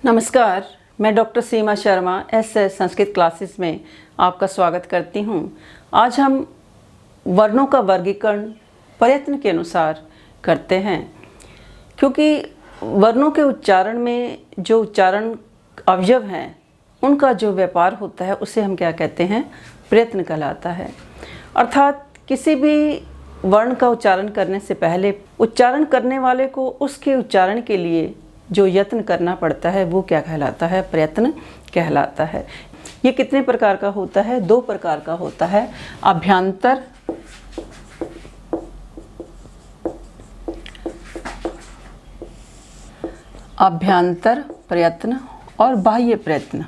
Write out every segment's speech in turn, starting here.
नमस्कार, मैं डॉक्टर सीमा Sharma S Sanskrit classes में आपका स्वागत करती हूँ। आज हम वर्णों का वर्गीकरण प्रयत्न के अनुसार करते हैं, क्योंकि वर्णों के उच्चारण में जो उच्चारण अवयव हैं उनका जो व्यापार होता है उसे हम क्या कहते हैं, प्रयत्न कहलाता है। अर्थात किसी भी वर्ण का उच्चारण करने से पहले उच्चारण करने वाले को उसके उच्चारण के लिए जो यत्न करना पड़ता है वो क्या कहलाता है, प्रयत्न कहलाता है। ये कितने प्रकार का होता है? 2 प्रकार का होता है, अभ्यंतर प्रयत्न और बाह्य प्रयत्न।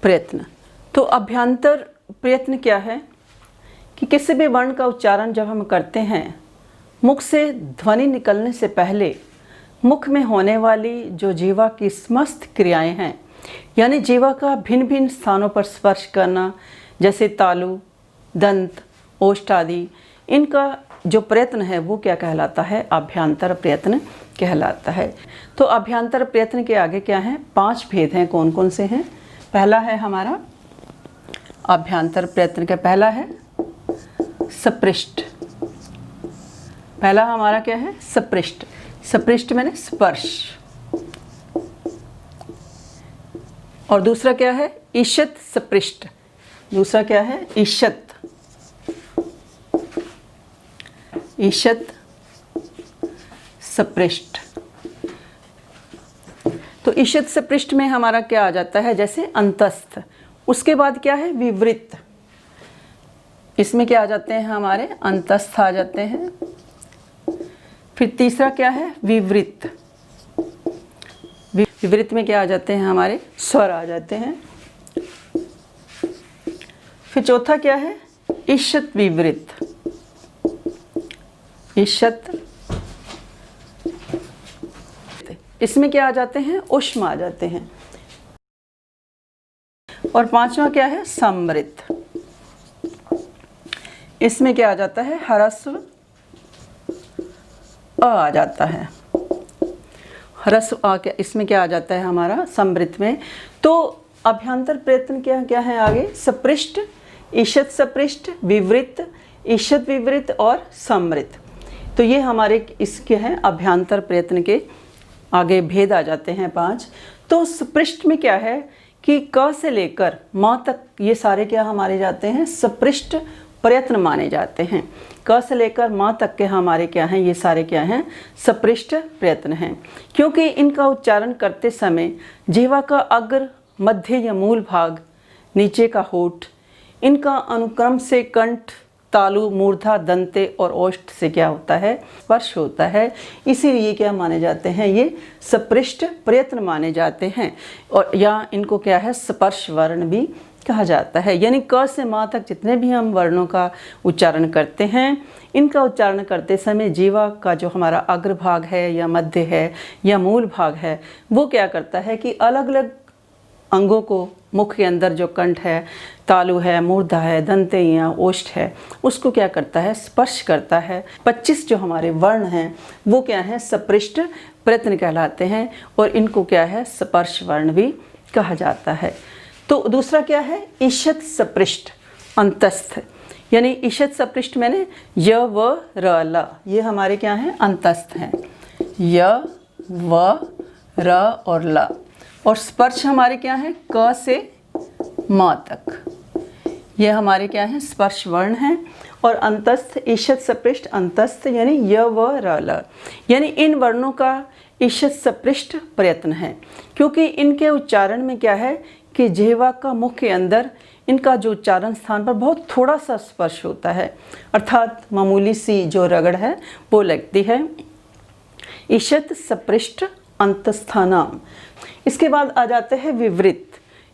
प्रयत्न तो अभ्यंतर प्रयत्न क्या है कि किसी भी वर्ण का उच्चारण जब हम करते हैं, मुख से ध्वनि निकलने से पहले मुख में होने वाली जो जीवा की समस्त क्रियाएं हैं, यानी जीवा का भिन्न भिन्न स्थानों पर स्पर्श करना, जैसे तालु, दंत, ओष्ठ आदि, इनका जो प्रयत्न है वो क्या कहलाता है, अभ्यंतर प्रयत्न कहलाता है। तो अभ्यंतर प्रयत्न के आगे क्या है, 5 भेद हैं। कौन कौन से हैं? पहला है हमारा अभ्यंतर प्रयत्न का पहला है सपृष्ठ। पहला हमारा क्या है, सपृष्ठ। सपृष्ठ मैंने स्पर्श। और दूसरा क्या है, ईशत सपृष्ठ। दूसरा क्या है, ईशत। ईशत सपृष्ठ। तो ईशत सपृष्ठ में हमारा क्या आ जाता है, जैसे अंतस्थ। उसके बाद क्या है, विवृत। इसमें क्या आ जाते हैं हमारे, अंतस्थ आ जाते हैं। फिर तीसरा क्या है, विवृत। विवृत में क्या आ जाते हैं हमारे, स्वर आ जाते हैं। फिर चौथा क्या है, ईशत विवृत। ईशत, इसमें क्या आ जाते हैं, उष्म आ जाते हैं। और 5वां क्या है, समृत। इसमें क्या आ जाता है, ह्रस्व आ जाता है। ह्रस्व आ क्या, इसमें क्या आ जाता है हमारा, समृत में। तो अभ्यंतर प्रयत्न क्या क्या है आगे, सपृष्ठ, ईशत सपृष्ठ, विवृत, ईशत विवृत और समृत। तो ये हमारे इसके हैं अभ्यंतर प्रयत्न के आगे भेद आ जाते हैं 5। तो सपृष्ठ में क्या है कि क से लेकर म तक ये सारे क्या हमारे जाते हैं, सपृष्ठ प्रयत्न माने जाते हैं। क से लेकर म तक के हमारे क्या हैं, ये सारे क्या हैं, सपृष्ठ प्रयत्न हैं। क्योंकि इनका उच्चारण करते समय जीवा का अग्र, मध्य या मूल भाग, नीचे का होठ, इनका अनुक्रम से कंठ, तालु, मूर्धा, दंते और ओष्ठ से क्या होता है, स्पर्श होता है। इसीलिए क्या माने जाते हैं, ये सपृष्ठ प्रयत्न माने जाते हैं। और या इनको क्या है, स्पर्श वर्ण भी कहा जाता है। यानी क से म तक जितने भी हम वर्णों का उच्चारण करते हैं, इनका उच्चारण करते समय जीवा का जो हमारा अग्रभाग है या मध्य है या मूल भाग है, वो क्या करता है कि अलग अलग अंगों को, मुख के अंदर जो कंठ है, तालु है, मूर्धा है, दंते या ओष्ठ है, उसको क्या करता है, स्पर्श करता है। 25 जो हमारे वर्ण हैं वो क्या है, सपृष्ठ प्रयत्न कहलाते हैं। और इनको क्या है, स्पर्श वर्ण भी कहा जाता है। तो दूसरा क्या है, ईशत सपृष्ठ अंतस्थ। यानी ईशत सपृष्ठ मैंने य व र ल, ये हमारे क्या हैं, अंतस्थ हैं। य व र और ल। और स्पर्श हमारे क्या है, क से म तक, ये हमारे क्या हैं, स्पर्श वर्ण हैं। और अंतस्थ, ईशत सपृष्ठ अंतस्थ यानी य व र ल, यानी इन वर्णों का ईशत सपृष्ठ प्रयत्न है। क्योंकि इनके उच्चारण में क्या है कि जिह्वा का मुख के अंदर इनका जो उच्चारण स्थान पर बहुत थोड़ा सा स्पर्श होता है, अर्थात मामूली सी जो रगड़ है वो लगती है। ईशत सपृष्ठ अंतस्थानाम। इसके बाद आ जाते हैं विवृत।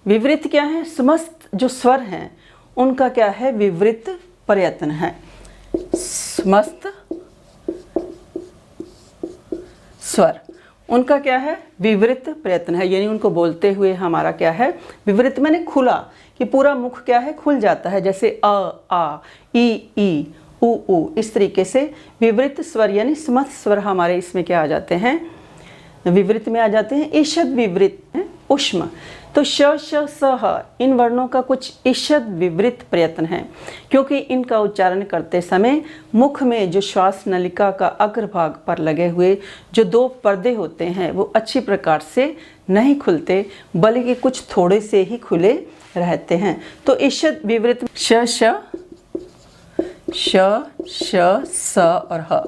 विवृत क्या है, समस्त जो स्वर हैं उनका क्या है, विवृत प्रयत्न है। समस्त स्वर उनका क्या है, विवृत प्रयत्न है। यानी उनको बोलते हुए हमारा क्या है, विवृत मैंने खुला, कि पूरा मुख क्या है, खुल जाता है। जैसे अ, आ, ई, उ, इस तरीके से विवृत स्वर यानी समस्त स्वर हमारे इसमें क्या आ जाते हैं, विवृत में आ जाते हैं। ईषद विवृत है उष्म, तो श स ह इन वर्णों का कुछ ईषद विवृत प्रयत्न है, क्योंकि इनका उच्चारण करते समय मुख में जो श्वास नलिका का अग्रभाग पर लगे हुए जो 2 पर्दे होते हैं वो अच्छी प्रकार से नहीं खुलते, बल्कि कुछ थोड़े से ही खुले रहते हैं। तो ईषद विवृत श स और ह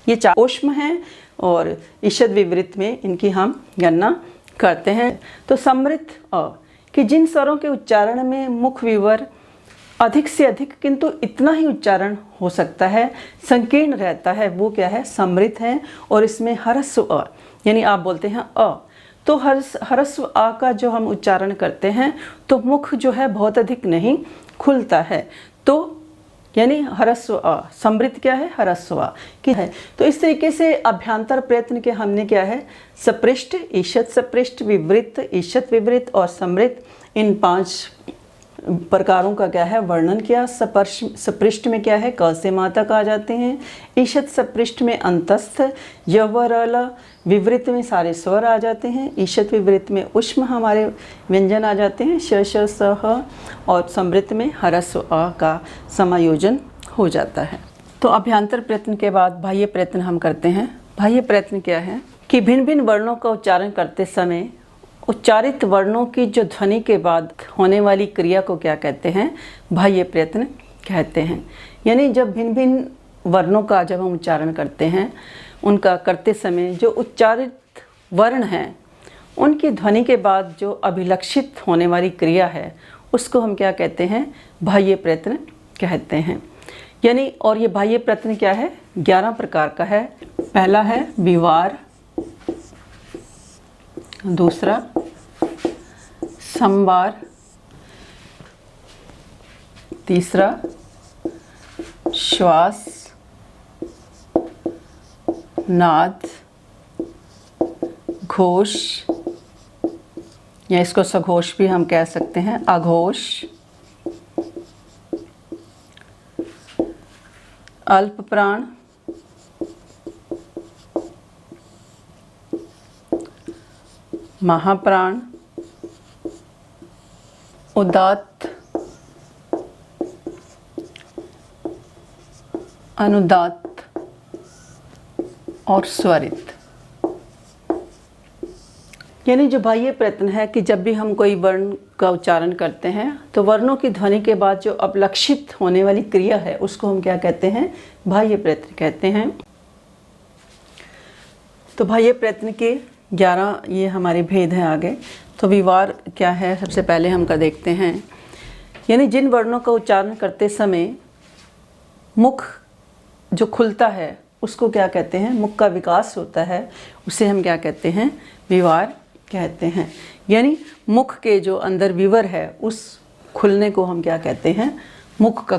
ये 4 ऊष्म हैं और ईषद विवृत में इनकी हम गणना करते हैं। तो समृद्ध अ कि जिन स्वरों के उच्चारण में मुख विवर अधिक से अधिक किंतु इतना ही उच्चारण हो सकता है, संकीर्ण रहता है, वो क्या है, समृद्ध है। और इसमें ह्रस्व अ यानी आप बोलते हैं अ, तो ह्रस्व आ का जो हम उच्चारण करते हैं तो मुख जो है बहुत अधिक नहीं खुलता है, तो यानी ह्रस्व अ, समृद्ध क्या है, ह्रस्व आ की है। तो इस तरीके से अभ्यंतर प्रयत्न के हमने क्या है, सपृष्ठ, ईषद सपृष्ठ, विवृत, ईषद विवृत और समृद्ध, इन 5 प्रकारों का क्या है वर्णन किया। सपृष्ठ में क्या है, क से माँ तक आ जाते हैं। ईषद सपृष्ठ में अंतस्थ य व र ल, विवृत में सारे स्वर आ जाते हैं। ईषद विवृत में उष्म हमारे व्यंजन आ जाते हैं, श स ह, और समृद्ध में ह्रस्व अ का समायोजन हो जाता है। तो अभ्यंतर प्रयत्न के बाद बाह्य प्रयत्न हम करते हैं। बाह्य प्रयत्न क्या है कि भिन्न भिन्न वर्णों का उच्चारण करते समय उच्चारित वर्णों की जो ध्वनि के बाद होने वाली क्रिया को क्या कहते हैं, बाह्य प्रयत्न कहते हैं। यानी जब भिन्न भिन्न वर्णों का जब हम उच्चारण करते हैं, उनका करते समय जो उच्चारित वर्ण हैं उनकी ध्वनि के बाद जो अभिलक्षित होने वाली क्रिया है उसको हम क्या कहते हैं, बाह्य प्रयत्न कहते हैं। यानी और ये बाह्य प्रयत्न क्या है, 11 प्रकार का है। पहला है विवार, दूसरा संवार, तीसरा श्वास, नाद, घोष या इसको सघोष भी हम कह सकते हैं, अघोष, अल्प प्राण, महाप्राण, उदात्त, अनुदात्त और स्वरित। यानी जो बाह्य प्रयत्न है कि जब भी हम कोई वर्ण का उच्चारण करते हैं तो वर्णों की ध्वनि के बाद जो अभिलक्षित होने वाली क्रिया है उसको हम क्या कहते हैं, बाह्य प्रयत्न कहते हैं। तो बाह्य प्रयत्न के 11 ये हमारे भेद हैं आगे। तो विवार क्या है, सबसे पहले हम का देखते हैं। यानी जिन वर्णों का उच्चारण करते समय मुख जो खुलता है उसको क्या कहते हैं, मुख का विकास होता है, उसे हम क्या कहते हैं, विवार कहते हैं। यानी मुख के जो अंदर विवर है उस खुलने को हम क्या कहते हैं, मुख का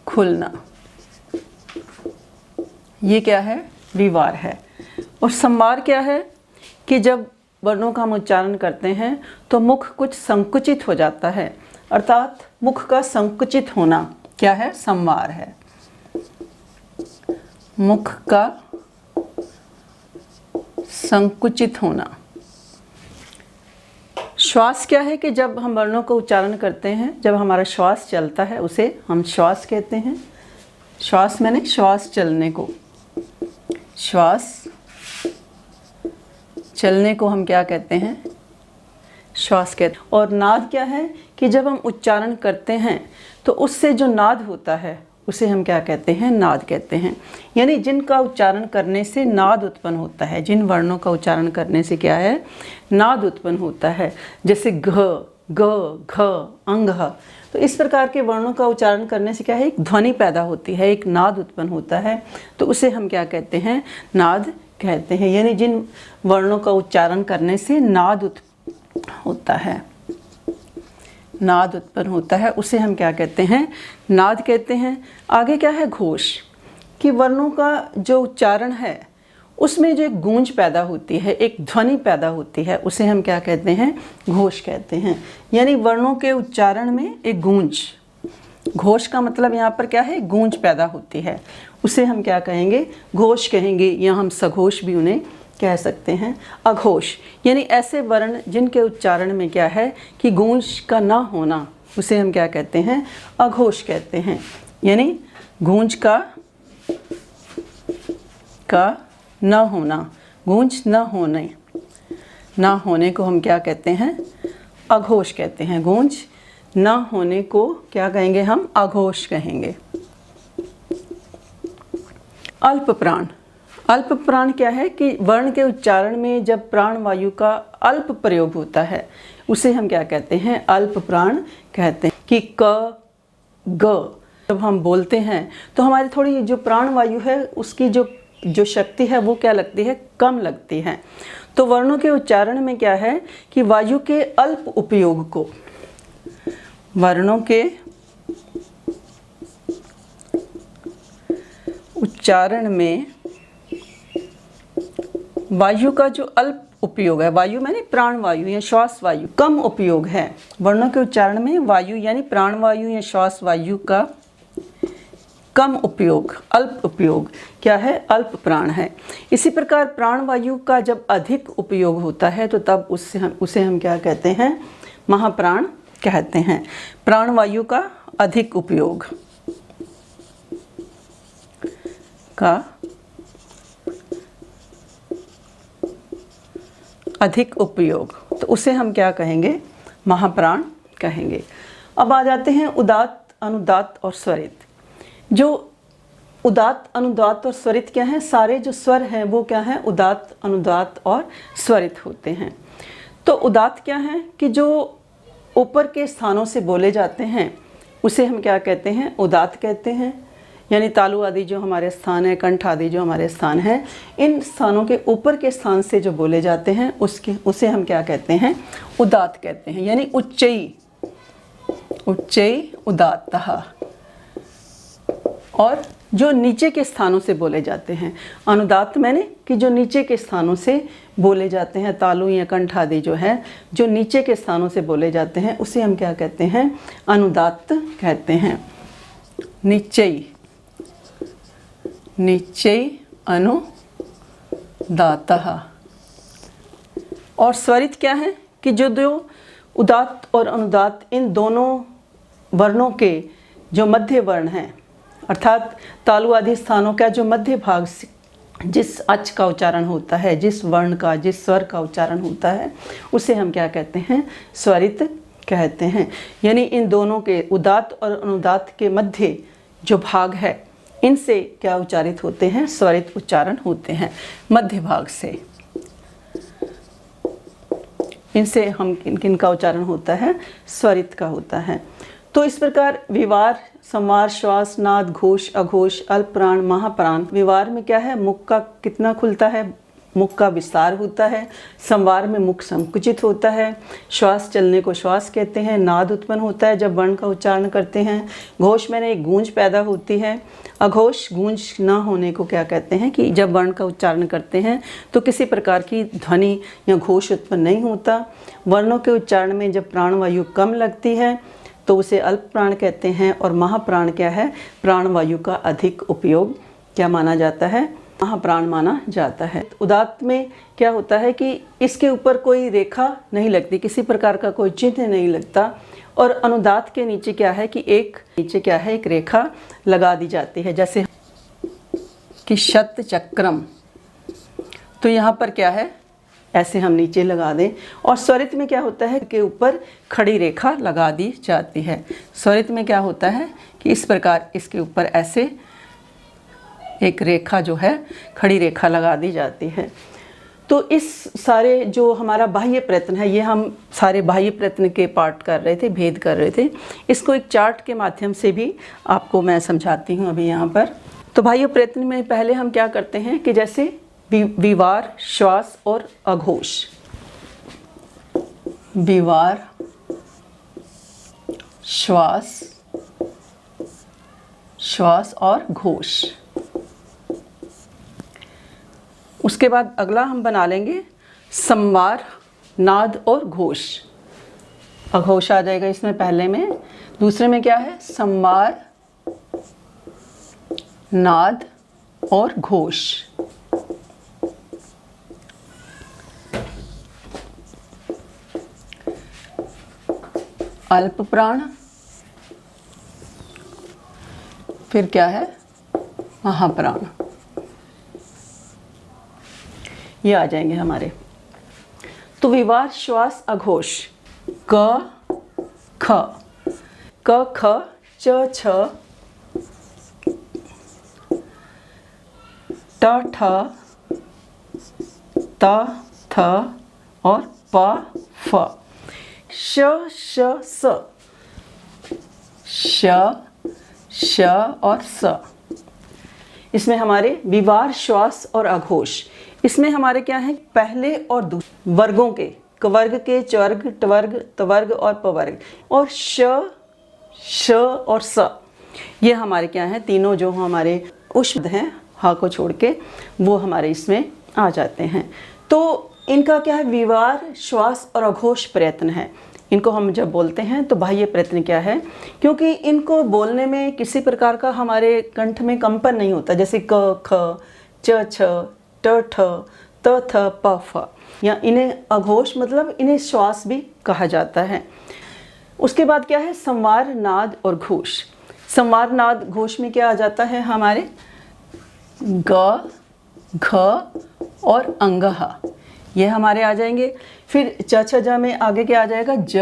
खुलना, ये क्या है, विवार है। और संवार क्या है कि जब वर्णों का हम उच्चारण करते हैं तो मुख कुछ संकुचित हो जाता है, अर्थात मुख का संकुचित होना क्या है, संवार है। मुख का संकुचित होना। श्वास क्या है कि जब हम वर्णों को उच्चारण करते हैं, जब हमारा श्वास चलता है उसे हम श्वास कहते हैं। श्वास मैंने श्वास चलने को, श्वास चलने को हम क्या कहते हैं, श्वास कहते हैं। और नाद क्या है कि जब हम उच्चारण करते हैं तो उससे जो नाद होता है उसे हम क्या कहते हैं, नाद कहते हैं। यानी जिनका उच्चारण करने से नाद उत्पन्न होता है, जिन वर्णों का उच्चारण करने से क्या है, नाद उत्पन्न होता है, जैसे घ, ग, घ, अंग। तो इस प्रकार के वर्णों का उच्चारण करने से क्या है, एक ध्वनि पैदा होती है, एक नाद उत्पन्न होता है, तो उसे हम क्या कहते हैं, नाद कहते हैं। यानी जिन वर्णों का उच्चारण करने से नाद उत्पन्न होता है, नाद उत्पन्न होता है, उसे हम क्या कहते हैं, नाद कहते हैं। आगे क्या है, घोष, कि वर्णों का जो उच्चारण है उसमें जो एक गूंज पैदा होती है, एक ध्वनि पैदा होती है, उसे हम क्या कहते हैं, घोष कहते हैं। यानी वर्णों के उच्चारण में एक गूंज घोष का मतलब यहाँ पर क्या है, गूंज पैदा होती है, उसे हम क्या कहेंगे, घोष कहेंगे, या हम सघोष भी उन्हें कह सकते हैं। अघोष यानी ऐसे वर्ण जिनके उच्चारण में क्या है कि गूंज का ना होना, उसे हम क्या कहते हैं, अघोष कहते हैं। यानी गूंज का ना होना, गूंज ना होने को हम क्या कहते हैं, अघोष कहते हैं। गूंज ना होने को क्या कहेंगे, हम अघोष कहेंगे। अल्प प्राण, अल्प प्राण क्या है कि वर्ण के उच्चारण में जब प्राण वायु का अल्प प्रयोग होता है उसे हम क्या कहते हैं, अल्प प्राण कहते हैं। कि क ग जब हम बोलते हैं तो हमारी थोड़ी जो प्राण वायु है उसकी जो शक्ति है वो क्या लगती है, कम लगती है। तो वर्णों के उच्चारण में क्या है कि वायु के अल्प उपयोग को, वर्णों के उच्चारण में वायु का जो अल्प उपयोग है, वायु माने प्राण वायु या श्वास वायु, कम उपयोग है। वर्णों के उच्चारण में वायु यानी प्राण वायु या श्वास वायु का कम उपयोग, अल्प उपयोग क्या है, अल्प प्राण है। इसी प्रकार प्राण वायु का जब अधिक उपयोग होता है तो तब उसे हम क्या कहते हैं, महाप्राण कहते हैं। प्राण वायु का अधिक उपयोग का अधिक उपयोग, तो उसे हम क्या कहेंगे, महाप्राण कहेंगे। अब आ जाते हैं उदात्त, अनुदात्त और स्वरित। जो उदात्त, अनुदात्त और स्वरित क्या है, सारे जो स्वर हैं वो क्या है, उदात्त, अनुदात्त और स्वरित होते हैं। तो उदात्त क्या है कि जो ऊपर के स्थानों से बोले जाते हैं उसे हम क्या कहते हैं, उदात्त कहते हैं। यानी तालु आदि जो हमारे स्थान है, कंठ आदि जो हमारे स्थान है, इन स्थानों के ऊपर के स्थान से जो बोले जाते हैं उसे हम क्या कहते हैं, उदात्त कहते हैं। यानी उच्चई उदात्तः। और जो नीचे के स्थानों से बोले जाते हैं, अनुदात्त मैंने कि जो नीचे के स्थानों से बोले जाते हैं, तालु या कंठ आदि जो है जो नीचे के स्थानों से बोले जाते हैं उसे हम क्या कहते हैं, अनुदात्त कहते हैं। नीचई अनुदात्तः। और स्वरित क्या है कि जो दो उदात्त और अनुदात्त इन दोनों वर्णों के जो मध्य वर्ण हैं, अर्थात तालु आदि स्थानों का जो मध्य भाग से जिस अच का उच्चारण होता है, जिस वर्ण का, जिस स्वर का उच्चारण होता है उसे हम क्या कहते हैं, स्वरित कहते हैं। यानी इन दोनों के उदात्त और अनुदात्त के मध्य जो भाग है इनसे क्या उच्चारित होते हैं, स्वरित उच्चारण होते हैं। मध्य भाग से इनसे हम किन का उच्चारण होता है, स्वरित का होता है। तो इस प्रकार विवार, संवार, श्वास, नाद, घोष, अघोष, अल्प प्राण, महाप्राण। विवार में क्या है, मुख का कितना खुलता है, मुख का विस्तार होता है। संवार में मुख संकुचित होता है। श्वास चलने को श्वास कहते हैं। नाद उत्पन्न होता है जब वर्ण का उच्चारण करते हैं। घोष में एक गूंज पैदा होती है। अघोष गूंज ना होने को क्या कहते हैं कि जब वर्ण का उच्चारण करते हैं तो किसी प्रकार की ध्वनि या घोष उत्पन्न नहीं होता। वर्णों के उच्चारण में जब प्राणवायु कम लगती है तो उसे अल्प प्राण कहते हैं। और महाप्राण क्या है, प्राणवायु का अधिक उपयोग क्या माना जाता है, महाप्राण माना जाता है। उदात्त में क्या होता है कि इसके ऊपर कोई रेखा नहीं लगती, किसी प्रकार का कोई चिन्ह नहीं लगता। और अनुदात्त के नीचे क्या है कि एक रेखा लगा दी जाती है, जैसे कि शत चक्रम। तो यहाँ पर क्या है, ऐसे हम नीचे लगा दें। और स्वरित में क्या होता है कि ऊपर खड़ी रेखा लगा दी जाती है। स्वरित में क्या होता है कि इस प्रकार इसके ऊपर ऐसे एक रेखा जो है, खड़ी रेखा लगा दी जाती है। तो इस सारे जो हमारा बाह्य प्रयत्न है, ये हम सारे बाह्य प्रयत्न के पार्ट कर रहे थे, भेद कर रहे थे। इसको एक चार्ट के माध्यम से भी आपको मैं समझाती हूँ अभी यहाँ पर। तो बाह्य प्रयत्न में पहले हम क्या करते हैं कि जैसे विवार, श्वास और अघोष। विवार, श्वास और घोष। उसके बाद अगला हम बना लेंगे संवार, नाद और घोष। अघोष आ जाएगा इसमें पहले में। दूसरे में क्या है? संवार, नाद और घोष। अल्प प्राण, फिर क्या है? महाप्राण। ये आ जाएंगे हमारे। तो विवार, श्वास, अघोष। क ख, क ख, च छ, ट ठ, त थ और प फ। श श स, श श और स। इसमें हमारे विवार, श्वास और अघोष। इसमें हमारे क्या है? पहले और दूसरे वर्गों के, कवर्ग के चवर्ग, टवर्ग, तवर्ग और पवर्ग। और श श और स, ये हमारे क्या है? तीनों जो हमारे उष्द हैं, हा को छोड़ के, वो हमारे इसमें आ जाते हैं। तो इनका क्या है? विवार, श्वास और अघोष प्रयत्न है। इनको हम जब बोलते हैं तो बाह्य प्रयत्न क्या है? क्योंकि इनको बोलने में किसी प्रकार का हमारे कंठ में कंपन नहीं होता, जैसे क ख, च छ, ट ठ, त थ, प फ, या इन्हें अघोष मतलब इन्हें श्वास भी कहा जाता है। उसके बाद क्या है? संवार, नाद और घोष। संवार, नाद, घोष में क्या आ जाता है हमारे? ग, घ और अंगह, ये हमारे आ जाएंगे। फिर च छ ज में आगे क्या आ जाएगा? ज,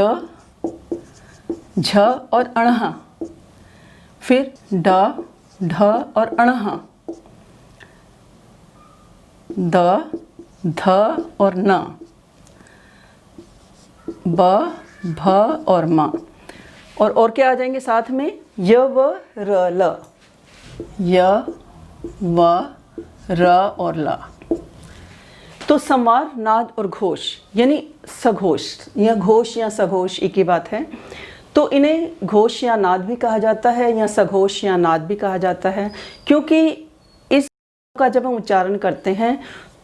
झ और अणह। फिर ड, ढ और अणह, द, ध और न, ब, भ और म। और क्या आ जाएंगे साथ में? य व र ल, य व र और ल। तो संवार, नाद और घोष यानी सघोष, या घोष या सघोष एक ही बात है। तो इन्हें घोष या नाद भी कहा जाता है, या सघोष या नाद भी कहा जाता है, क्योंकि इस का जब हम उच्चारण करते हैं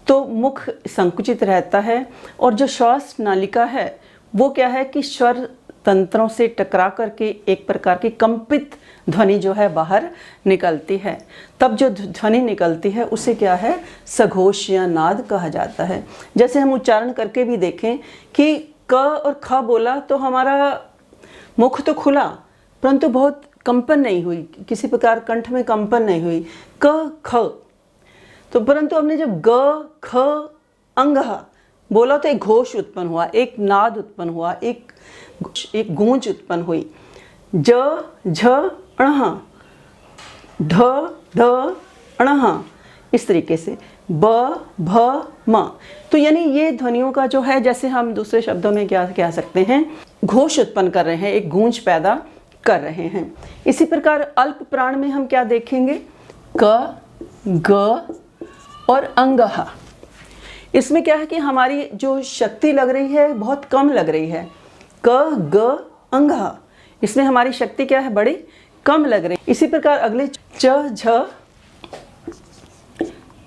तो मुख संकुचित रहता है, और जो श्वास नालिका है वो क्या है कि स्वर तंत्रों से टकरा करके एक प्रकार की कंपित ध्वनि जो है बाहर निकलती है। तब जो ध्वनि निकलती है उसे क्या है? सघोष या नाद कहा जाता है। जैसे हम उच्चारण करके भी देखें कि क और ख बोला तो हमारा मुख तो खुला, परंतु बहुत कंपन नहीं हुई, किसी प्रकार कंठ में कंपन नहीं हुई। क ख, तो परंतु हमने जब ग ख अंगह बोला तो एक घोष उत्पन्न हुआ, एक नाद उत्पन्न हुआ, एक गूंज उत्पन्न हुई। ज, झ, अणह, ढ, ढ, अणह, इस तरीके से ब, भ, म। तो यानी ये ध्वनियों का जो है, जैसे हम दूसरे शब्दों में क्या कह सकते हैं, घोष उत्पन्न कर रहे हैं, एक गूंज पैदा कर रहे हैं। इसी प्रकार अल्प प्राण में हम क्या देखेंगे? क, ग और अंगह। इसमें क्या है कि हमारी जो शक्ति लग रही है बहुत कम लग रही है। क, ग, अंगह, इसमें हमारी शक्ति क्या है? बड़ी कम लग रही है। इसी प्रकार अगले च, झ,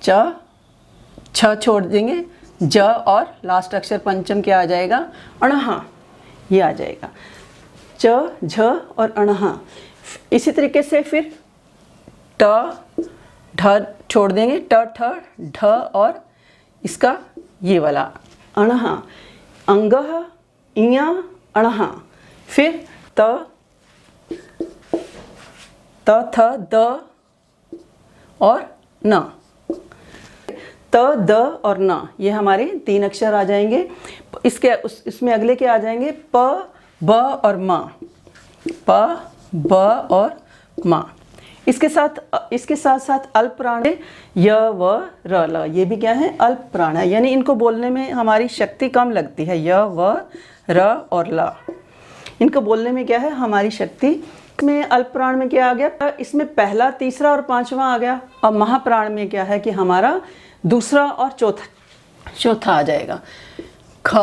च, छ छोड़ देंगे, ज और लास्ट अक्षर पंचम क्या आ जाएगा? अणह, ये आ जाएगा। च, झ और अणह। इसी तरीके से फिर ट, ढ छोड़ देंगे, ट, ठ, ढ और इसका ये वाला अणह, अंगह, इया, अणह। फिर त, थ, द और न, त, द और न, ये हमारे 3 अक्षर आ जाएंगे। इसमें अगले के आ जाएंगे प, ब और म, प, ब और म। इसके साथ साथ अल्प प्राण है य, व, र, ल, ये भी क्या है? अल्प प्राण है, यानी इनको बोलने में हमारी शक्ति कम लगती है। य, व, र और ल, इनको बोलने में क्या है? हमारी शक्ति में। अल्प प्राण में क्या आ गया? इसमें पहला, तीसरा और पांचवा आ गया। और महाप्राण में क्या है कि हमारा दूसरा और चौथा आ जाएगा। ख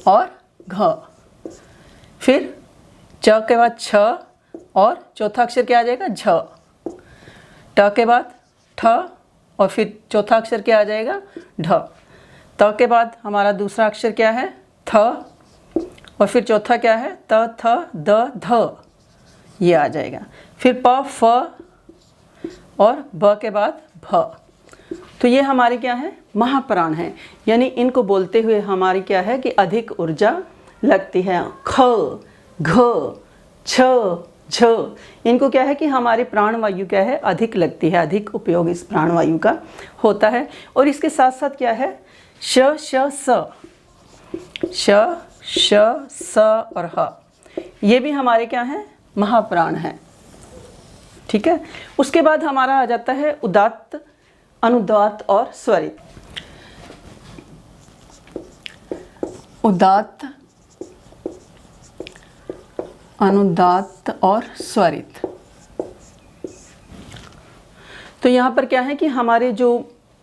और घ, फिर च के बाद छ और चौथा अक्षर क्या आ जाएगा? झ। ट के बाद ठ और फिर चौथा अक्षर क्या आ जाएगा? ढ। त के बाद हमारा दूसरा अक्षर क्या है? थ और फिर चौथा क्या है, त थ द ध, ये आ जाएगा। फिर प फ और ब के बाद भ। तो ये हमारे क्या है, महाप्राण हैं, यानी इनको बोलते हुए हमारी क्या है कि अधिक ऊर्जा लगती है। ख, घ, छ, झ, इनको क्या है कि हमारी प्राणवायु क्या है, अधिक लगती है, अधिक उपयोग इस प्राणवायु का होता है। और इसके साथ साथ क्या है, श, श, स, श, श, स और ह, ये भी हमारे क्या हैं, महाप्राण हैं। ठीक है। उसके बाद हमारा आ जाता है उदात्त, अनुदात्त और स्वरित। उदात्त, अनुदात्त और स्वरित। तो यहाँ पर क्या है कि हमारे जो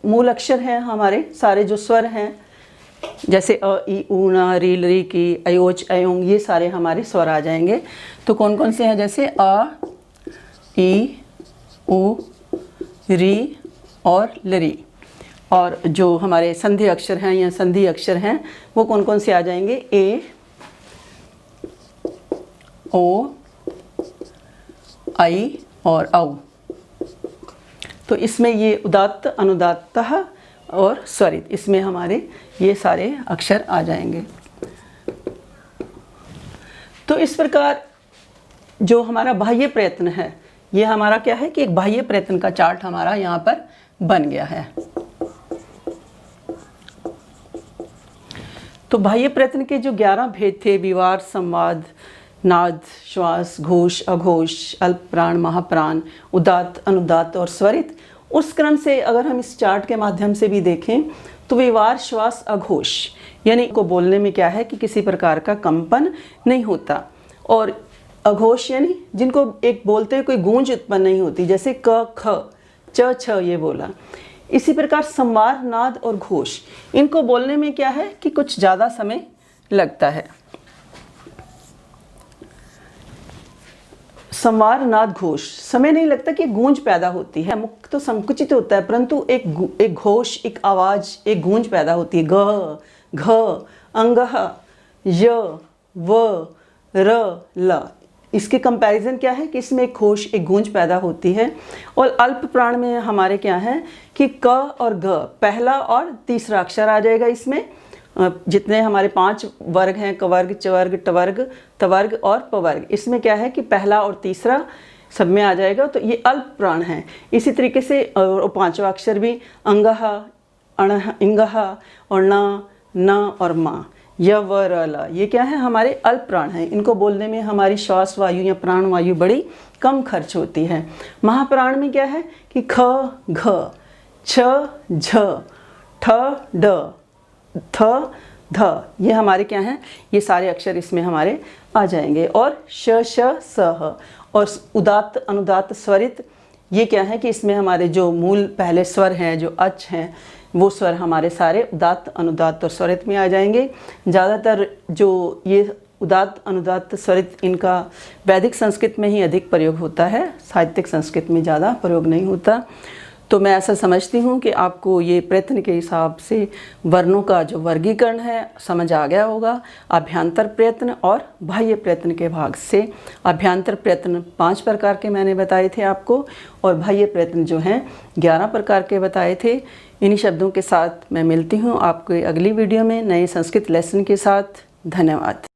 मूल अक्षर हैं, हमारे सारे जो स्वर हैं, जैसे अ, इ, उ, न, री, री, की, अयोच, अयोंग, ये सारे हमारे स्वर आ जाएंगे। तो कौन कौन से हैं, जैसे अ, ई, उ, री और लरी। और जो हमारे संधि अक्षर हैं या संधि अक्षर हैं वो कौन कौन से आ जाएंगे, ए, ओ, आई और औ। तो इसमें ये उदात्त, अनुदात्त और स्वरित, इसमें हमारे ये सारे अक्षर आ जाएंगे। तो इस प्रकार जो हमारा बाह्य प्रयत्न है, ये हमारा क्या है कि एक बाह्य प्रयत्न का चार्ट हमारा यहाँ पर बन गया है। तो बाह्य प्रयत्न के जो 11 भेद थे, विवार, संवाद, नाद, श्वास, घोष, अघोष, अल्प प्राण, महाप्राण, उदात्त, अनुदात्त और स्वरित, उस क्रम से अगर हम इस चार्ट के माध्यम से भी देखें तो विवार, श्वास, अघोष, यानी को बोलने में क्या है कि किसी प्रकार का कंपन नहीं होता। और अघोष यानी जिनको एक बोलते हुए कोई गूंज उत्पन्न नहीं होती, जैसे क, ख, च, छ, ये बोला। इसी प्रकार संवार, नाद और घोष, इनको बोलने में क्या है कि कुछ ज़्यादा समय लगता है। संवार, नाद, घोष, समय नहीं लगता कि गूंज पैदा होती है। मुख तो संकुचित होता है, परंतु एक घोष, एक आवाज, एक गूंज पैदा होती है। ग, घ, अंगह, य, व, र, ल। इसके कंपैरिजन क्या है कि इसमें एक घोष, एक गूंज पैदा होती है। और अल्प प्राण में हमारे क्या है कि क और ग, पहला और तीसरा अक्षर आ जाएगा इसमें। जितने हमारे 5 वर्ग हैं, कवर्ग, चवर्ग, टवर्ग, तवर्ग और पवर्ग, इसमें क्या है कि पहला और तीसरा सब में आ जाएगा। तो ये अल्प प्राण हैं। इसी तरीके से और 5वां अक्षर भी अंगह, अणह, इंगह और न और मा, य, व, र, ल, ये क्या है हमारे अल्प प्राण हैं। इनको बोलने में हमारी श्वास वायु या प्राण वायु बड़ी कम खर्च होती है। महाप्राण में क्या है कि ख, घ, छ, झ, ठ, ड, थ, ध, ये हमारे क्या हैं, ये सारे अक्षर इसमें हमारे आ जाएंगे। और श, श, स, ह और उदात्त, अनुदात्त, स्वरित, ये क्या है कि इसमें हमारे जो मूल पहले स्वर हैं, जो अच हैं, वो स्वर हमारे सारे उदात्त, अनुदात्त और स्वरित में आ जाएंगे। ज़्यादातर जो ये उदात्त, अनुदात्त, स्वरित, इनका वैदिक संस्कृत में ही अधिक प्रयोग होता है, साहित्यिक संस्कृत में ज़्यादा प्रयोग नहीं होता। तो मैं ऐसा समझती हूँ कि आपको ये प्रयत्न के हिसाब से वर्णों का जो वर्गीकरण है समझ आ गया होगा। अभ्यंतर प्रयत्न और बाह्य प्रयत्न के भाग से अभ्यंतर प्रयत्न 5 प्रकार के मैंने बताए थे आपको, और बाह्य प्रयत्न जो हैं 11 प्रकार के बताए थे। इन्हीं शब्दों के साथ मैं मिलती हूँ आपको अगली वीडियो में नए संस्कृत लेसन के साथ। धन्यवाद।